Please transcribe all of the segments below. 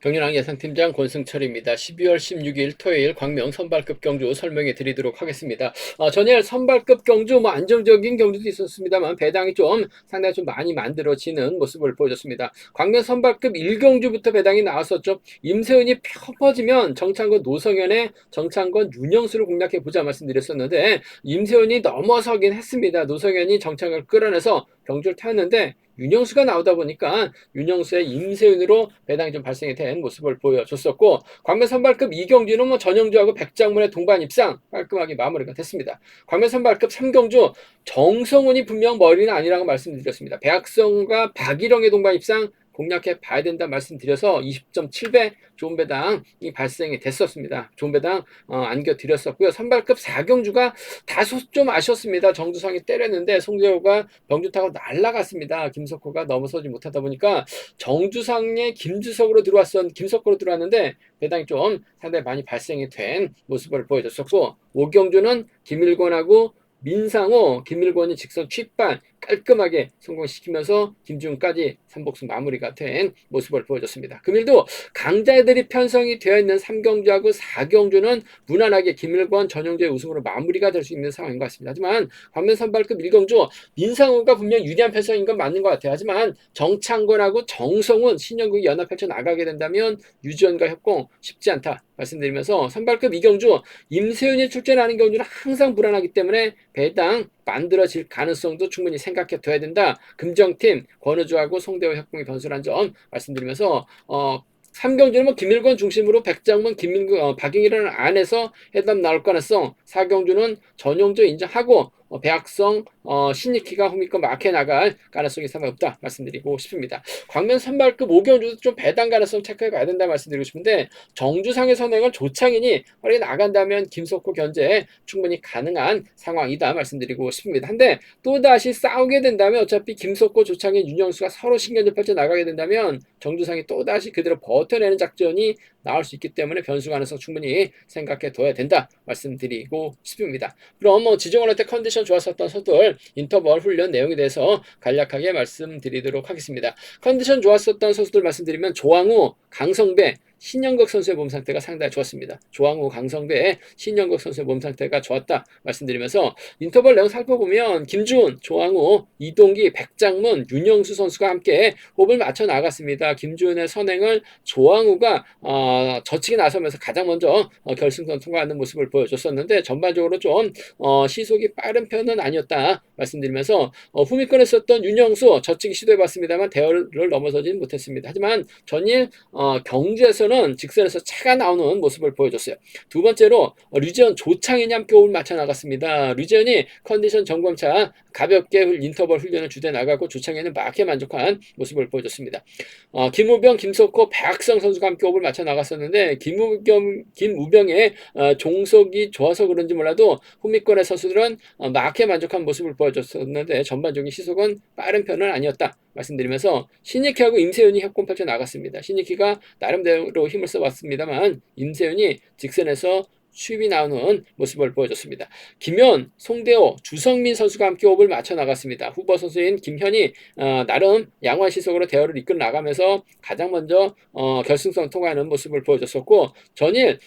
정윤왕 예상팀장 권승철입니다. 12월 16일 토요일 광명 선발급 경주 설명해 드리도록 하겠습니다. 전일 선발급 경주 안정적인 경주도 있었습니다만 배당이 좀 상당히 좀 많이 만들어지는 모습을 보여줬습니다. 광명 선발급 1경주부터 배당이 나왔었죠. 임세은이 펴퍼지면 정창건 노성현의 정창건 윤영수를 공략해 보자 말씀드렸었는데 임세은이 넘어서긴 했습니다. 노성현이 정창을 끌어내서 경주를 타였는데 윤영수가 나오다 보니까 윤영수의 임세윤으로 배당이 좀 발생이 된 모습을 보여줬었고 광명 선발급 2경주는 전영주하고 백장문의 동반 입상 깔끔하게 마무리가 됐습니다. 광명 선발급 3경주 정성훈이 분명 머리는 아니라고 말씀드렸습니다. 배학성과 박일영의 동반 입상 공략해 봐야 된다 말씀드려서 20.7배 좋은 배당이 발생이 됐었습니다. 좋은 배당 안겨드렸었고요. 선발급 4경주가 다소 좀 아쉬웠습니다. 정주성이 때렸는데 송재호가 병주 타고 날아갔습니다. 김석호가 넘어서지 못하다 보니까 정주성의 김주석으로 김석호로 들어왔는데 배당이 좀 상당히 많이 발생이 된 모습을 보여줬었고 5경주는 김일권하고 민상호, 김일권이 직선 취반 깔끔하게 성공시키면서 김준까지 삼복수 마무리가 된 모습을 보여줬습니다. 금일도 강자들이 편성이 되어 있는 3경주하고 4경주는 무난하게 김일권, 전용주의 우승으로 마무리가 될 수 있는 상황인 것 같습니다. 하지만 광명 선발급 1경주 민상호가 분명 유리한 편성인 건 맞는 것 같아요. 하지만 정창권하고 정성훈, 신영국이 연합 펼쳐 나가게 된다면 유지원과 협공 쉽지 않다 말씀드리면서 선발급 2경주 임세윤이 출전하는 경주는 항상 불안하기 때문에 배당 만들어질 가능성도 충분히 생각해 둬야 된다. 금정팀 권우주하고 송대호 협공이 변수란 점 말씀드리면서 3경주는 김일권 중심으로 백장문, 박ing일은 안에서 해답 나올 가능성 4경주는 전용조 인정하고 배학성, 신익희가 후미권 막혀 나갈 가능성이 상당히 없다 말씀드리고 싶습니다. 광명 선발급 5경주도 좀 배당 가능성 체크해 가야 된다 말씀드리고 싶은데 정주상의 선행을 조창인이 허리 나간다면 김석호 견제 충분히 가능한 상황이다 말씀드리고 싶습니다. 한데 또다시 싸우게 된다면 어차피 김석호, 조창인, 윤영수가 서로 신경전 펼쳐 나가게 된다면 정주상이 또다시 그대로 버텨내는 작전이 나올 수 있기 때문에 변수 가능성 충분히 생각해 둬야 된다 말씀드리고 싶습니다. 그럼 지정원할 때 컨디션 좋았었던 선수들 인터벌 훈련 내용에 대해서 간략하게 말씀드리도록 하겠습니다. 컨디션 좋았었던 선수들 말씀드리면 조항우, 강성배, 신영국 선수의 몸 상태가 상당히 좋았습니다. 조항우, 강성배, 신영국 선수의 몸 상태가 좋았다 말씀드리면서 인터벌 내용 살펴보면 김준, 조항우, 이동기, 백장문, 윤영수 선수가 함께 호흡을 맞춰 나갔습니다. 김준의 선행을 조항우가 저치기 나서면서 가장 먼저 결승선 통과하는 모습을 보여줬었는데 전반적으로 좀 시속이 빠른 편은 아니었다 말씀드리면서 후미권에 썼던 윤영수 저치기 시도해봤습니다만 대열을 넘어서지는 못했습니다. 하지만 전일 경주에서는 직선에서 차가 나오는 모습을 보여줬어요. 두 번째로 류재현, 조창인이 함께 호흡을 맞춰 나갔습니다. 류재현이 컨디션 점검차 가볍게 인터벌 훈련을 주대 나가고 조창인은 막게 만족한 모습을 보여줬습니다. 김우병, 김석호, 배학성 선수가 함께 호흡을 맞춰 나갔었는데 김우병의 종속이 좋아서 그런지 몰라도 후미권의 선수들은 막게 만족한 모습을 보여줬었는데 전반적인 시속은 빠른 편은 아니었다 말씀드리면서 신익희하고 임세윤이 협공 펼쳐 나갔습니다. 신익희가 나름대로 힘을 써봤습니다만 임세윤이 직선에서 수입이 나오는 모습을 보여줬습니다. 김현, 송대호, 주성민 선수가 함께 호흡을 맞춰 나갔습니다. 후보 선수인 김현이 나름 양호한 시속으로 대열을 이끌어 나가면서 가장 먼저 결승선 통과하는 모습을 보여줬었고 전일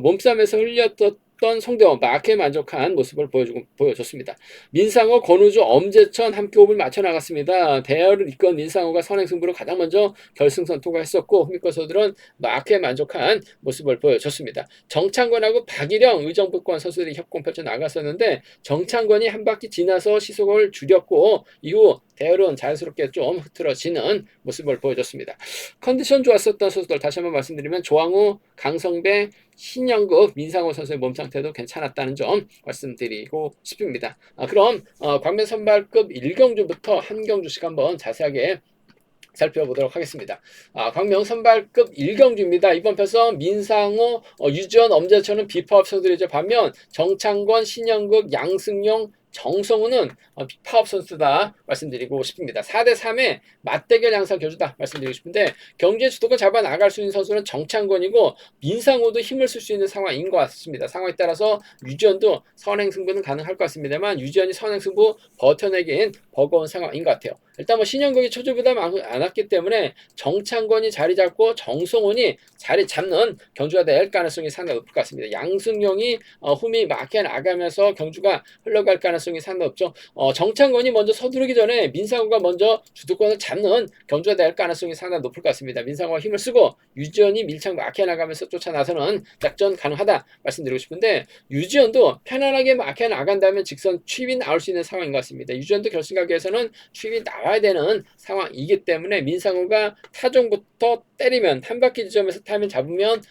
몸싸움에서 흘렸던 송대호 막에 만족한 모습을 보여줬습니다. 민상호, 권우주, 엄재천 함께 호흡을 맞춰 나갔습니다. 대열을 이끈 민상호가 선행승부로 가장 먼저 결승선 통과했었고 후미권 선수들은 막에 만족한 모습을 보여줬습니다. 정창권하고 박일영, 의정부권 선수들이 협공 펼쳐 나갔었는데 정창권이 한 바퀴 지나서 시속을 줄였고 이후 대열은 자연스럽게 좀 흐트러지는 모습을 보여줬습니다. 컨디션 좋았었던 선수들 다시 한번 말씀드리면 조항우, 강성배, 신영국, 민상호 선수의 몸 상태도 괜찮았다는 점 말씀드리고 싶습니다. 그럼 광명 선발급 1경주부터 한 경주씩 한번 자세하게 살펴보도록 하겠습니다. 광명 선발급 1경주입니다. 이번 편성 민상호, 유지원, 엄재천은 비파업 선수들이죠. 반면 정창권, 신영국, 양승용, 정성우는 파업 선수다 말씀드리고 싶습니다. 4대3의 맞대결 양상 경주다 말씀드리고 싶은데 경주의 주도권 잡아 나갈 수 있는 선수는 정창권이고 민상호도 힘을 쓸 수 있는 상황인 것 같습니다. 상황에 따라서 유지현도 선행 승부는 가능할 것 같습니다만 유지현이 선행 승부 버텨내기엔 버거운 상황인 것 같아요. 일단 뭐 신영국이 초조부담 안 왔기 때문에 정창권이 자리 잡고 정성훈이 자리 잡는 경주가 될 가능성이 상당히 높을 것 같습니다. 양승용이 흠이 막혀 나가면서 경주가 흘러갈 가능성이 상당히 높죠. 정창권이 먼저 서두르기 전에 민상호가 먼저 주도권을 잡는 경주가 될 가능성이 상당히 높을 것 같습니다. 민상호가 힘을 쓰고 유지현이 밀착 막혀 나가면서 쫓아나서는 작전 가능하다 말씀드리고 싶은데 유지현도 편안하게 막혀 나간다면 직선 추입이 나올 수 있는 상황인 것 같습니다. 유지현도 결승가기에서는 추입이 나와야 되는 상황이기 때문에 민상호가 타종부터 때리면 한 바퀴 지점에서 타이밍 잡으면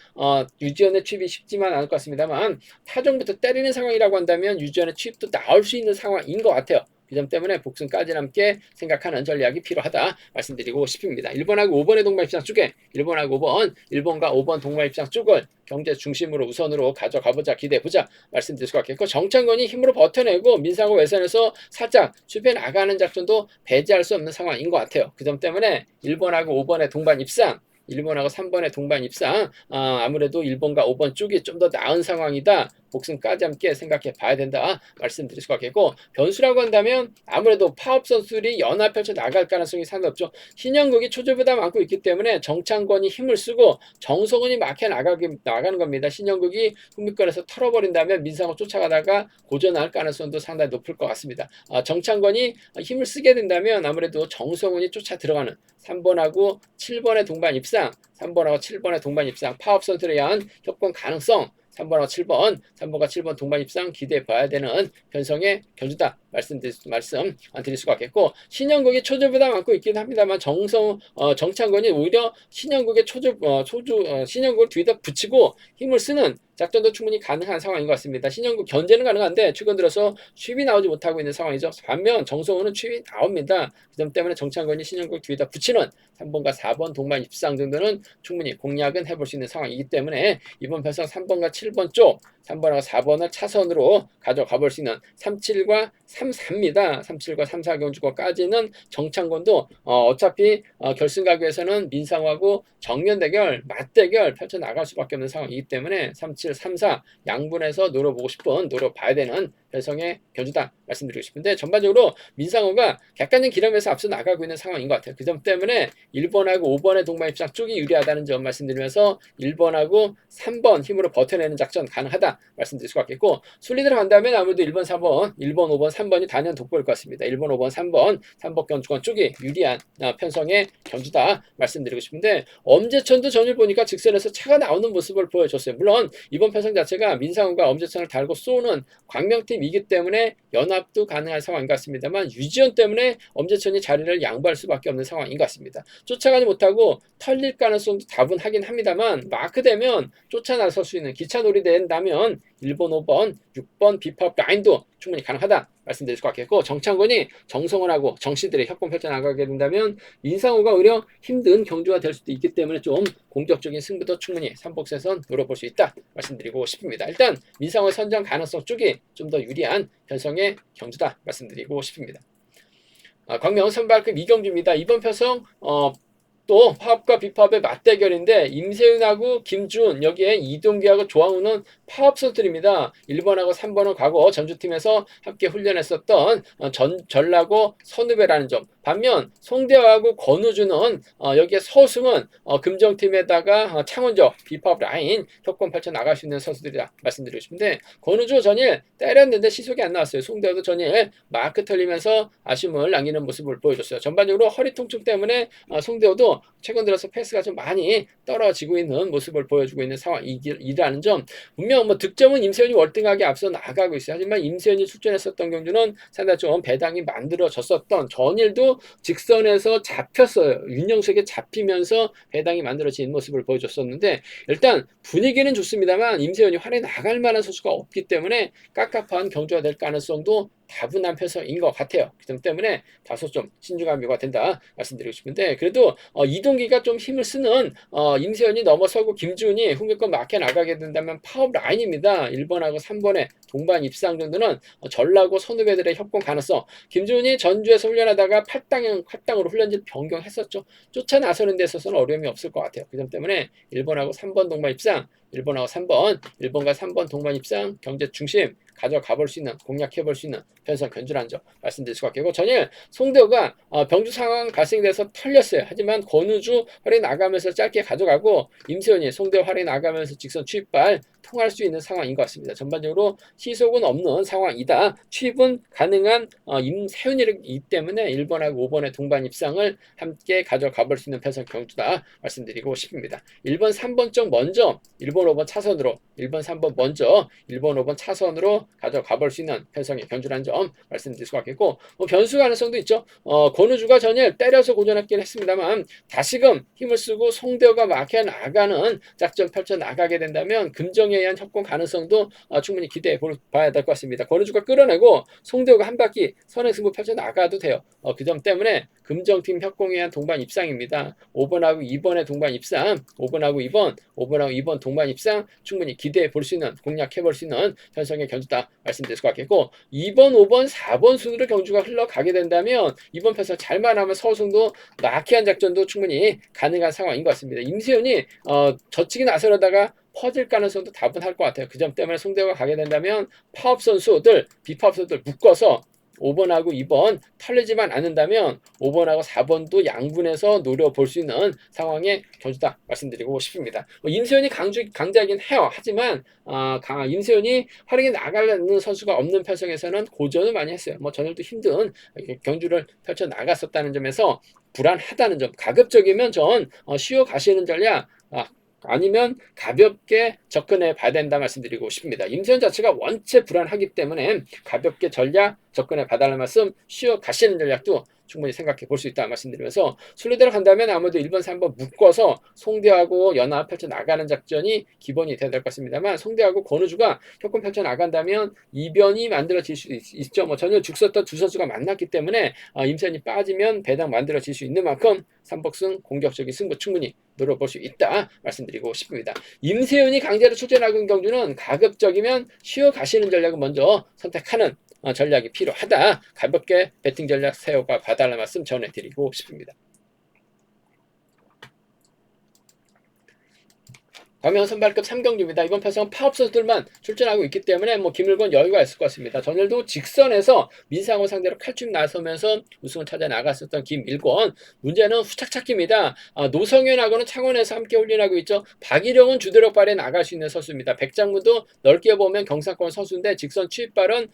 유지현의 추입이 쉽지만 않을 것 같습니다만 타종부터 때리는 상황이라고 한다면 유지현의 추입도 나올 수 있는 상황인 것 같아요. 그 점 때문에 복승까지 함께 생각하는 전략이 필요하다 말씀드리고 싶습니다. 1번하고 5번의 동반입상 쪽에 1번하고 5번, 1번과 5번 동반입상 쪽을 경제 중심으로 우선으로 가져가보자 기대해보자 말씀드릴 수 같겠고 정창권이 힘으로 버텨내고 민상호 외선에서 살짝 숲에 나가는 작전도 배제할 수 없는 상황인 것 같아요. 그 점 때문에 1번하고 5번의 동반 입상 1번하고 3번의 동반 입상 아무래도 1번과 5번 쪽이 좀 더 나은 상황이다. 복승까지 함께 생각해 봐야 된다 말씀드릴 수가 있겠고 변수라고 한다면 아무래도 파업 선수들이 연합 펼쳐 나갈 가능성이 상당히 높죠. 신영국이 초조보다 많고 있기 때문에 정창권이 힘을 쓰고 정성훈이 막혀 나가는 겁니다. 신영국이 흥미권에서 털어버린다면 민상호 쫓아가다가 고전할 가능성도 상당히 높을 것 같습니다. 정창권이 힘을 쓰게 된다면 아무래도 정성훈이 쫓아 들어가는 3번하고 7번의 동반 입상 3번하고 7번의 동반 입상 파업 선수들에 의한 협공 가능성 3번하고 7번, 3번과 7번 동반 입상 기대해 봐야 되는 편성의 경주다 말씀 드릴 수가 있겠고 신영국이 초조보다 많고 있긴 합니다만 정창권이 오히려 신영국의 신영국을 뒤에다 붙이고 힘을 쓰는 작전도 충분히 가능한 상황인 것 같습니다. 신영국 견제는 가능한데 최근 들어서 추입이 나오지 못하고 있는 상황이죠. 반면 정성호는 추입이 나옵니다. 그 점 때문에 정창권이 신영국 뒤에다 붙이는 3번과 4번 동반 입상 정도는 충분히 공략은 해볼 수 있는 상황이기 때문에 이번 편성 3번과 7번 쪽 3번하고 4번을 차선으로 가져가 볼 수 있는 37과 34입니다. 37과 34 경주권까지는 정창권도 어차피 결승가기에서는 민상호하고 정면 대결, 맞대결 펼쳐나갈 수밖에 없는 상황이기 때문에 37, 34 양분해서 노려보고 싶은, 노려봐야 되는 편성의 경주다 말씀드리고 싶은데 전반적으로 민상호가 객관적 기량에서 앞서 나가고 있는 상황인 것 같아요. 그 점 때문에 1번하고 5번의 동반 입상 쪽이 유리하다는 점 말씀드리면서 1번하고 3번 힘으로 버텨내는 작전 가능하다 말씀드릴 수가 있겠고 순리대로 간다면 아무래도 1번, 4번, 1번, 5번, 3번이 단연 돋보일 것 같습니다. 1번, 5번, 3번, 3번 경주권 쪽이 유리한 편성의 경주다 말씀드리고 싶은데 엄재천도 전일 보니까 직선에서 차가 나오는 모습을 보여줬어요. 물론 이번 편성 자체가 민상호가 엄재천을 달고 쏘는 광명팀이기 때문에 연합도 가능한 상황인 것 같습니다만 유지현 때문에 엄재천이 자리를 양보할 수밖에 없는 상황인 것 같습니다. 쫓아가지 못하고 털릴 가능성도 다분하긴 합니다만 마크되면 쫓아나설 수 있는 기차놀이 된다면 1번, 5번, 6번 비팝 라인도 충분히 가능하다 말씀드릴 수 같겠고 정창권이 정성원하고 정씨들의 협공 펼쳐나가게 된다면 민상호가 오히려 힘든 경주가 될 수도 있기 때문에 좀 공격적인 승부도 충분히 삼복세선 노려볼 수 있다 말씀드리고 싶습니다. 일단 민상호 선정 가능성 쪽이 좀 더 유리한 편성의 경주다 말씀드리고 싶습니다. 광명 선발급 이경주입니다. 이번 편성 또 파업과 비파업의 맞대결인데 임세윤하고 김준 여기에 이동기하고 조항우는 파업 선수들입니다. 1번하고 3번은 과거 전주팀에서 함께 훈련했었던 전라고 선후배라는 점. 반면 송대화하고 권우주는 여기에 서승은 금정팀에다가 창원적 비파업 라인 협권 펼쳐 나갈 수 있는 선수들이다 말씀드리고 싶은데 권우주 전일 때렸는데 시속이 안 나왔어요. 송대화도 전일 마크 털리면서 아쉬움을 남기는 모습을 보여줬어요. 전반적으로 허리 통증 때문에 송대화도 최근 들어서 패스가 좀 많이 떨어지고 있는 모습을 보여주고 있는 상황이라는 점. 분명 뭐 득점은 임세현이 월등하게 앞서 나가고 있어요. 하지만 임세현이 출전했었던 경주는 상당히 좀 배당이 만들어졌었던 전일도 직선에서 잡혔어요. 윤영석에 잡히면서 배당이 만들어진 모습을 보여줬었는데 일단 분위기는 좋습니다만 임세현이 활에 나갈 만한 선수가 없기 때문에 깝깝한 경주가 될 가능성도 다분한 편성인 것 같아요. 그 점 때문에 다소 좀 신중한 묘가 된다 말씀드리고 싶은데, 그래도 이동기가 좀 힘을 쓰는 임세현이 넘어서고 김준이 흥미권 막혀 나가게 된다면 파업 라인입니다. 1번하고 3번의 동반 입상 정도는 전라고 선후배들의 협공 가능성. 김준이 전주에서 훈련하다가 팔당으로 훈련지를 변경했었죠. 쫓아 나서는 데 있어서는 어려움이 없을 것 같아요. 그 점 때문에 1번하고 3번 동반 입상, 1번하고 3번, 1번과 3번 동반 입상, 경제 중심 가져가 볼 수 있는, 공략해 볼 수 있는 편성 견주라는 점 말씀드릴 수가 있겠고, 전일 송대호가 병주 상황 발생돼서 털렸어요. 하지만 권우주 활이 나가면서 짧게 가져가고, 임세현이 송대호 활이 나가면서 직선 추입발 통할 수 있는 상황인 것 같습니다. 전반적으로 시속은 없는 상황이다. 추입은 가능한 임세현이기 때문에 1번하고 5번의 동반 입상을 함께 가져가 볼 수 있는 편성 경주다 말씀드리고 싶습니다. 1번, 3번 쪽 먼저 1번, 5번 차선으로, 1번, 3번 먼저 1번, 5번 차선으로 가져가 볼 수 있는 편성의 견주라는 점 말씀드릴 수가 있겠고, 변수 가능성도 있죠. 권우주가 전일 때려서 고전했긴 했습니다만 다시금 힘을 쓰고 송대호가 막혀 나가는 작전 펼쳐 나가게 된다면 금정에 의한 협공 가능성도 충분히 기대해 봐야 될 것 같습니다. 권우주가 끌어내고 송대호가 한 바퀴 선행승부 펼쳐 나가도 돼요. 그 점 때문에 금정팀 협공에 의한 동반 입상입니다. 5번하고 2번의 동반 입상, 5번하고 2번 동반 입상 충분히 기대해 볼 수 있는, 공략해 볼 수 있는 현성의 견주다 말씀드릴 수 있겠고, 2번, 5번, 4번 순으로 경주가 흘러가게 된다면 이번 편성 잘만 하면 서울승도 마키한 작전도 충분히 가능한 상황인 것 같습니다. 임세훈이 젖히기 나서려다가 퍼질 가능성도 다분할 것 같아요. 그 점 때문에 송대호가 가게 된다면 파업 선수들, 비파업 선수들 묶어서 5번하고 2번 털리지만 않는다면 5번하고 4번도 양분해서 노려볼 수 있는 상황의 견주다 말씀드리고 싶습니다. 임세현이 강자이긴 해요. 하지만 임세현이 활약이 나가는 선수가 없는 편성에서는 고전을 많이 했어요. 전일도 힘든 경주를 펼쳐 나갔었다는 점에서 불안하다는 점, 가급적이면 전 쉬어 가시는 전략, 아니면 가볍게 접근해 봐야 된다 말씀드리고 싶습니다. 임세현 자체가 원체 불안하기 때문에 가볍게 전략 접근해 봐달라는 말씀, 쉬어 가시는 전략도 충분히 생각해 볼 수 있다 말씀드리면서, 순리대로 간다면 아무래도 1번, 3번 묶어서 송대하고 연합 펼쳐 나가는 작전이 기본이 돼야 될 것 같습니다만, 송대하고 권우주가 협공 펼쳐 나간다면 이변이 만들어질 수 있죠. 전혀 죽었던 두 선수가 만났기 때문에 임세현이 빠지면 배당 만들어질 수 있는 만큼 삼복승 공격적인 승부 충분히 노려볼 수 있다 말씀드리고 싶습니다. 임세훈이 강제로 출전하는 경주는 가급적이면 쉬어 가시는 전략을 먼저 선택하는 전략이 필요하다. 가볍게 배팅 전략 세워가 봐달라는 말씀 전해드리고 싶습니다. 광명 선발급 3경주입니다. 이번 편성은 파업 선수들만 출전하고 있기 때문에 김일권 여유가 있을 것 같습니다. 전일도 직선에서 민상호 상대로 칼춤 나서면서 우승을 찾아 나갔었던 김일권. 문제는 후착착기입니다. 노성현하고는 창원에서 함께 훈련하고 있죠. 박일영은 주도력 발에 나갈 수 있는 선수입니다. 백장문도 넓게 보면 경상권 선수인데 직선 추입발은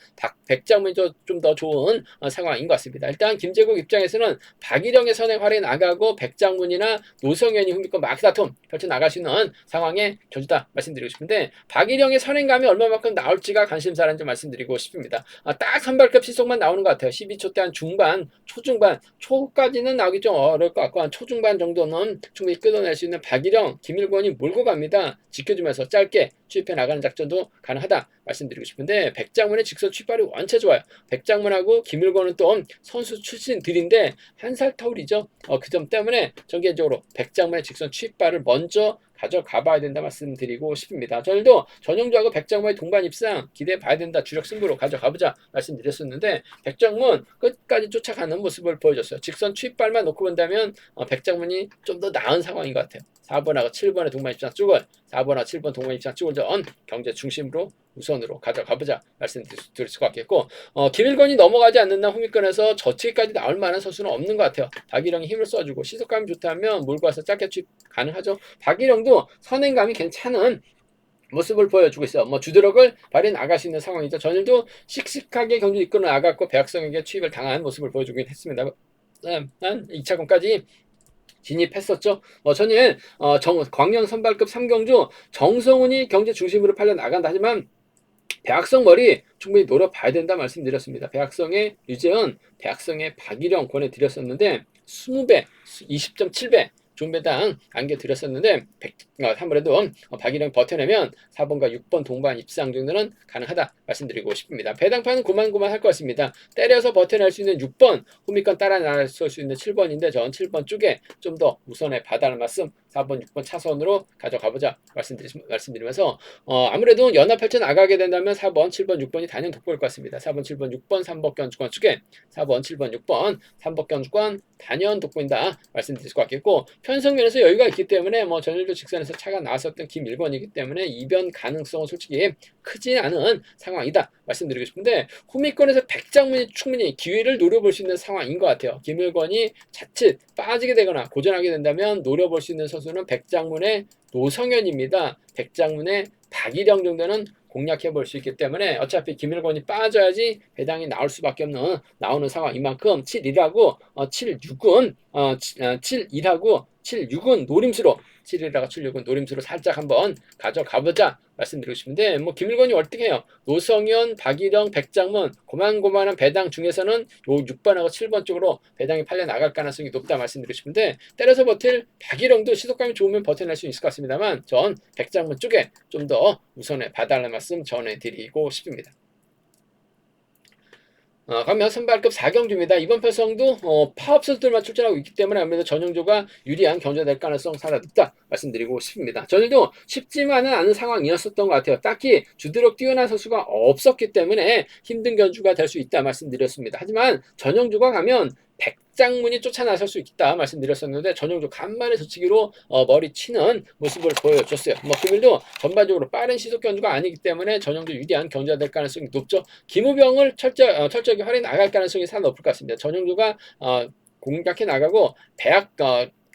백장문이 좀 더 좋은 상황인 것 같습니다. 일단 김재국 입장에서는 박일영의 선행활에 나가고 백장문이나 노성현이 흥미권 마키다툼 펼쳐 나갈 수 있는 상황 견주다 말씀드리고 싶은데, 박일영의 선행감이 얼마만큼 나올지가 관심사라는 점 말씀드리고 싶습니다. 딱 선발급 시속만 나오는 것 같아요. 12초 대 한 중반, 초중반, 초까지는 나오기 좀 어려울 것 같고 한 초중반 정도는 충분히 끊어낼 수 있는 박일영, 김일권이 몰고 갑니다. 지켜주면서 짧게 추입해 나가는 작전도 가능하다 말씀드리고 싶은데, 백장문의 직선 추입발이 원체 좋아요. 백장문하고 김일권은 또 선수 출신들인데 한 살 터울이죠. 그 점 때문에 전개적으로 백장문의 직선 추입발을 먼저 가져가 봐야 된다 말씀드리고 싶습니다. 저희도 전용주하고 백장문의 동반 입상 기대해 봐야 된다. 주력 승부로 가져가 보자 말씀드렸었는데, 백장문 끝까지 쫓아가는 모습을 보여줬어요. 직선 추입발만 놓고 본다면 백장문이 좀 더 나은 상황인 것 같아요. 4번하고 7번의 동반 입상 쪽을, 4번하고 7번 동반 입상 쪽을 전 경제 중심으로 우선으로 가져가보자 말씀드릴 수가 있겠고, 김일권이 넘어가지 않는다 흥미권에서 저치기까지 나올 만한 선수는 없는 것 같아요. 박일영이 힘을 써주고 시속감이 좋다면 몰고 와서 짧게 추입 가능하죠. 박일영도 선행감이 괜찮은 모습을 보여주고 있어요. 주도력을 발휘해 나갈 수 있는 상황이죠. 전일도 씩씩하게 경주 이끌어 나갔고 배학성에게 추입을 당한 모습을 보여주긴 했습니다. 2차권까지 진입했었죠. 전일 광명 선발급 3경주 정성훈이 경제 중심으로 팔려 나간다. 하지만 배학성 머리 충분히 노려봐야 된다 말씀드렸습니다. 배학성의 유재현, 배학성의 박일영 권해드렸었는데 20배, 20.7배 좋은 배당 안겨드렸었는데 아무래도 박일영 버텨내면 4번과 6번 동반 입상 정도는 가능하다 말씀드리고 싶습니다. 배당판은 고만고만 할 것 같습니다. 때려서 버텨낼 수 있는 6번, 후미권 따라 나설 수 있는 7번인데 전 7번 쪽에 좀 더 우선에 봐달라는 말씀, 4번, 6번 차선으로 가져가보자 말씀드리면서 아무래도 연합 펼쳐 나가게 된다면 4번, 7번, 6번이 단연 돋보일 것 같습니다. 4번, 7번, 6번, 3번 견주권 쪽에 4번, 7번, 6번, 3번 견주권 단연 돋보인다 말씀드릴 것 같겠고, 편성면에서 여유가 있기 때문에 전일도 직선에서 차가 나왔었던 김일권이기 때문에 이변 가능성은 솔직히 크지 않은 상황이다 말씀드리고 싶은데, 후미권에서 백장문이 충분히 기회를 노려볼 수 있는 상황인 것 같아요. 김일권이 자칫 빠지게 되거나 고전하게 된다면 노려볼 수 있는 선수는 백장문의 노성현입니다. 백장문의 박일영 정도는 공략해 볼 수 있기 때문에 어차피 김일권이 빠져야지 배당이 나올 수밖에 없는 나오는 상황. 이만큼 7-1하고 7-6은 7-1하고 7-6은 노림수로 7-1하고 7-6은 노림수로 살짝 한번 가져가보자 말씀드리고 싶은데, 김일권이 월등해요. 노성현, 박일영, 백장문 고만고만한 배당 중에서는 요 6번하고 7번 쪽으로 배당이 팔려 나갈 가능성이 높다 말씀드리고 싶은데, 때려서 버틸 박일영도 시속감이 좋으면 버텨낼 수 있을 것 같습니다만 전 백장문 쪽에 좀 더 우선에 봐달라는 말씀 전해드리고 싶습니다. 그러면 선발급 4경주입니다. 이번 편성도 파업 선수들만 출전하고 있기 때문에 아무래도 전용조가 유리한 경주가 될 가능성 상당히 높다 말씀드리고 싶습니다. 전일도 쉽지만은 않은 상황이었었던 것 같아요. 딱히 주드럭 뛰어난 선수가 없었기 때문에 힘든 경주가 될 수 있다 말씀드렸습니다. 하지만 전용조가 가면 백장문이 쫓아 나설 수 있다 말씀드렸었는데, 전용조 간만에 저치기로 머리 치는 모습을 보여줬어요. 금일도 전반적으로 빠른 시속 견주가 아니기 때문에 전용조 유리한 경주가 될 가능성이 높죠. 김우병을 철저하게 활용해 나갈 가능성이 상당히 높을 것 같습니다. 전용조가 공략해 나가고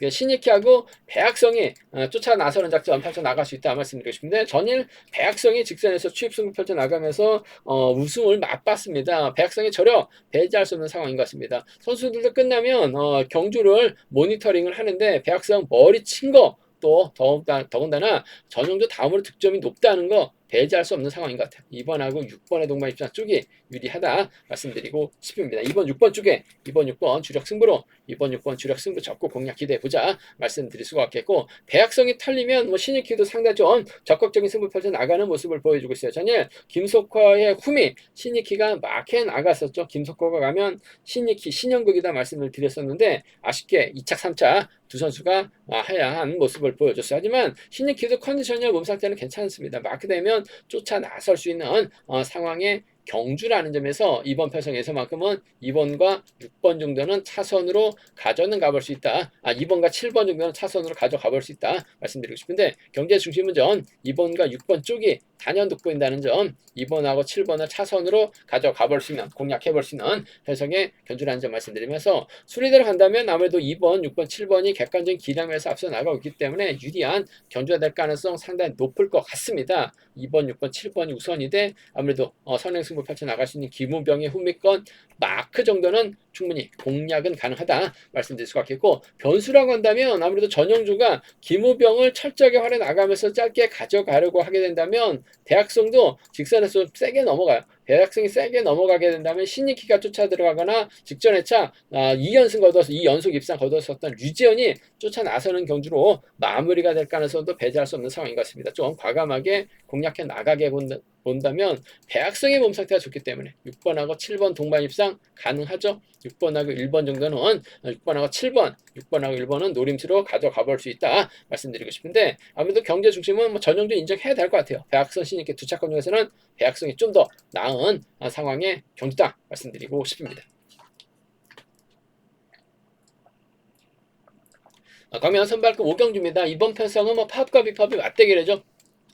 신익희하고 배학성이 쫓아 나서는 작전 펼쳐 나갈 수 있다 말씀드리고 싶은데, 전일 배학성이 직선에서 추입 승부 펼쳐 나가면서 우승을 맛봤습니다. 배학성이 전혀 배제할 수 없는 상황인 것 같습니다. 선수들도 끝나면 경주를 모니터링을 하는데 배학성 머리 친 거 또 더군다나 전용조 다음으로 득점이 높다는 거 배제할 수 없는 상황인 것 같아요. 2번하고 6번의 동반 입장 쪽이 유리하다 말씀드리고 싶습니다. 2번, 6번 쪽에 2번, 6번 주력 승부로 2번, 6번 주력 승부 적고 공략 기대해보자 말씀드릴 수가 없겠고, 배학성이 털리면 신익희도 상당히 좀 적극적인 승부 펼쳐 나가는 모습을 보여주고 있어요. 전일 김석화의 후미 신익희가 막해 나갔었죠. 김석화가 가면 신익희 신영극이다 말씀을 드렸었는데 아쉽게 2차, 3차 두 선수가 하야한 모습을 보여줬어요. 하지만 신익희도 컨디션이나 몸 상태는 괜찮습니다. 마크 되면 쫓아 나설 수 있는 상황에 경주라는 점에서 이번 편성에서만큼은 2번과 6번 정도는 차선으로 가져는 가볼 수 있다. 2번과 7번 정도는 차선으로 가져가 볼 수 있다 말씀드리고 싶은데, 경제 중심은 전 2번과 6번 쪽이 단연 돋보인다는 점, 2번하고 7번을 차선으로 가져가 볼 수 있는, 공략해 볼 수 있는 편성의 견주라는 점 말씀드리면서, 순위대로 간다면 아무래도 2번, 6번, 7번이 객관적인 기량에서 앞서 나가고 있기 때문에 유리한 견주가 될 가능성 상당히 높을 것 같습니다. 2번, 6번, 7번이 우선이 돼 아무래도 선행승부 펼쳐 나갈 수 있는 김우병의 후미권 마크 정도는 충분히 공략은 가능하다 말씀드릴 수 같겠고, 변수라고 한다면 아무래도 전용주가 김우병을 철저하게 활용 나가면서 짧게 가져가려고 하게 된다면 대학성도 직선에서 세게 넘어가요. 대학성이 세게 넘어가게 된다면 신익희가 쫓아 들어가거나 직전에 차 2연속 입상 거뒀었던 류지현이 쫓아 나서는 경주로 마무리가 될 가능성도 배제할 수 없는 상황인 것 같습니다. 좀 과감하게 공략해 나가게 본다면 배학성의 몸 상태가 좋기 때문에 6번하고 7번 동반 입상 가능하죠. 6번하고 1번 정도는 6번하고 7번, 6번하고 1번은 노림수로 가져가 볼 수 있다 말씀드리고 싶은데, 아무래도 경제 중심은 전용도 인정해야 될 것 같아요. 배학성 신익희 두 차권 중에서는 배학성이 좀 더 나은 상황의 경주다 말씀드리고 싶습니다. 그러면 선발급 5경주입니다. 이번 편성은 파업과 비파업이 맞대결이죠.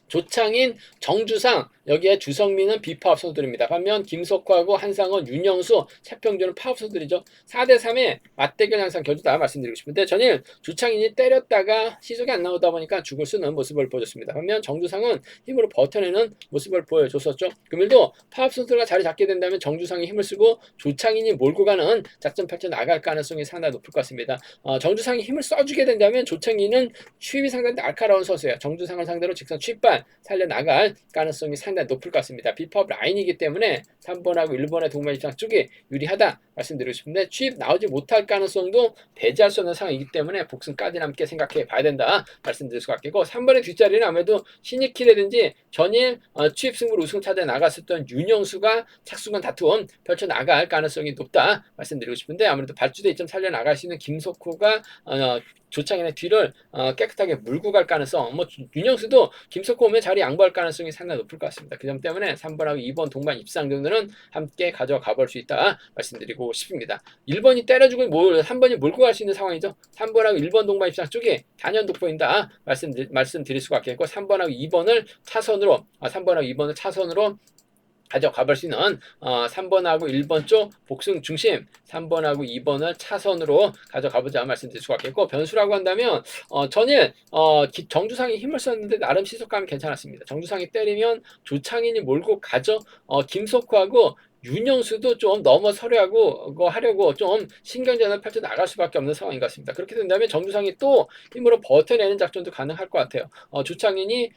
조창인, 정주상, 여기에 주성민은 비파업 선수들입니다. 반면 김석화하고 한상원, 윤영수, 최평준은 파업 선수들이죠. 4대3의 맞대결 양상 경주다 말씀드리고 싶은데, 전일 주창인이 때렸다가 시속이 안 나오다 보니까 죽을 쓰는 모습을 보여줬습니다. 반면 정주상은 힘으로 버텨내는 모습을 보여줬었죠. 금일도 파업 선수가 자리 잡게 된다면 정주상이 힘을 쓰고 조창인이 몰고 가는 작전 펼쳐 나갈 가능성이 상당히 높을 것 같습니다. 정주상이 힘을 써주게 된다면 조창인은 추입이 상당히 날카로운 선수예요. 정주상을 상대로 직선 추입발 살려나갈 가능성이 상당히 상당히 높을 것 같습니다. 비법 라인이기 때문에 3번하고 1번의 동반 입상 쪽이 유리하다 말씀드리고 싶은데 취입 나오지 못할 가능성도 배제할 수 없는 상황이기 때문에 복승까지 함께 생각해 봐야 된다 말씀드릴 수가 있겠고 3번의 뒷자리는 아무래도 신익희라든지 전일 취입 승부로 우승 차지해 나갔었던 윤영수가 착수건 다툼 펼쳐나갈 가능성이 높다 말씀드리고 싶은데 아무래도 발주대 2점 살려나갈 수 있는 김석호가 조창현의 뒤를 깨끗하게 물고 갈 가능성 뭐 윤영수도 김석호 오면 자리 양보할 가능성이 상당히 높을 것 같습니다. 그 점 때문에 3번하고 2번 동반 입상 정도는 함께 가져가 볼 수 있다 말씀드리고 싶습니다. 1번이 때려주고 3번이 몰고 갈 수 있는 상황이죠. 3번하고 1번 동반 입상 쪽이 단연 돋보인다 말씀드릴 수가 있겠고 3번하고 2번을 차선으로 3번하고 2번을 차선으로 가져가 볼 수 있는 3번하고 1번 쪽 복승 중심 3번하고 2번을 차선으로 가져가보자 말씀드릴 수가 있겠고 변수라고 한다면 전일 정주상이 힘을 썼는데 나름 시속감이 괜찮았습니다. 정주상이 때리면 조창인이 몰고 가죠. 김석호하고 윤영수도 좀 하려고 좀 신경전을 펼쳐 나갈 수밖에 없는 상황인 것 같습니다. 그렇게 된다면 정주상이 또 힘으로 버텨내는 작전도 가능할 것 같아요. 조창인이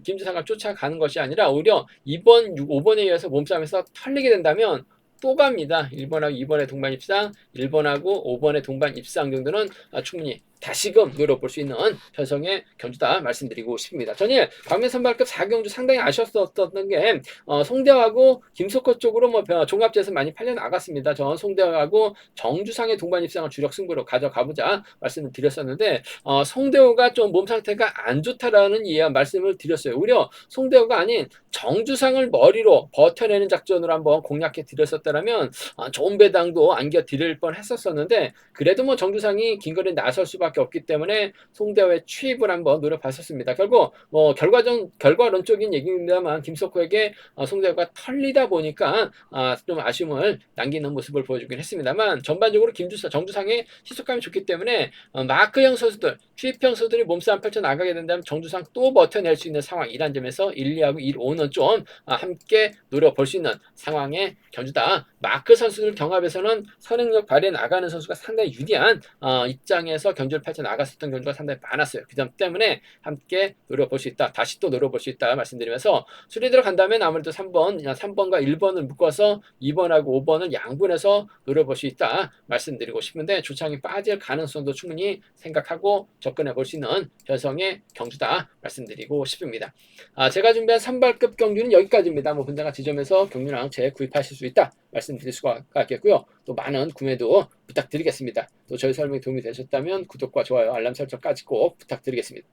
김주상을 쫓아가는 것이 아니라 오히려 2번, 5번에 의해서 몸싸움에서 털리게 된다면 또 갑니다. 1번하고 2번의 동반 입상, 1번하고 5번의 동반 입상 정도는 충분히 다시금 노려볼 수 있는 편성의 경주다 말씀드리고 싶습니다. 전일 광명 선발급 4경주 상당히 아쉬웠었던 게 송대하고 김석호 쪽으로 종합제에서 많이 팔려 나갔습니다. 전 송대하고 정주상의 동반 입상을 주력 승부로 가져가보자 말씀을 드렸었는데 송대호가 좀 몸 상태가 안 좋다라는 말씀을 드렸어요. 오히려 송대호가 아닌 정주상을 머리로 버텨내는 작전으로 한번 공략해 드렸었다면 좋은 배당도 안겨 드릴 뻔 했었었는데 그래도 정주상이 긴 거리에 나설 수밖에 없기 때문에 송대호의 취입을 한번 노려봤었습니다. 결국 결과론적인 얘기입니다만 김석호에게 송대호가 털리다 보니까 좀 아쉬움을 남기는 모습을 보여주긴 했습니다만 전반적으로 정주상의 시속감이 좋기 때문에 마크형 선수들, 취입형 선수들이 몸싸움 펼쳐 나가게 된다면 정주상 또 버텨낼 수 있는 상황이란 점에서 1, 2하고 1, 5는 좀 함께 노려볼 수 있는 상황의 경주다. 마크 선수들 경합에서는 선행력 발휘해 나가는 선수가 상당히 유리한 입장에서 경주를 펼쳐 나갔었던 경주가 상당히 많았어요. 그 점 때문에 함께 노려볼 수 있다. 다시 또 노려볼 수 있다 말씀드리면서 수리 들어간다면 아무래도 3번과 1번을 묶어서 2번하고 5번을 양분해서 노려볼 수 있다 말씀드리고 싶은데 조창이 빠질 가능성도 충분히 생각하고 접근해 볼 수 있는 편성의 경주다 말씀드리고 싶습니다. 제가 준비한 선발급 경주는 여기까지입니다. 분당과 지점에서 경주랑 재구입하실 수 있다 말씀드릴 수가 있겠고요. 또 많은 구매도 부탁드리겠습니다. 또 저희 설명이 도움이 되셨다면 구독과 좋아요, 알람 설정까지 꼭 부탁드리겠습니다.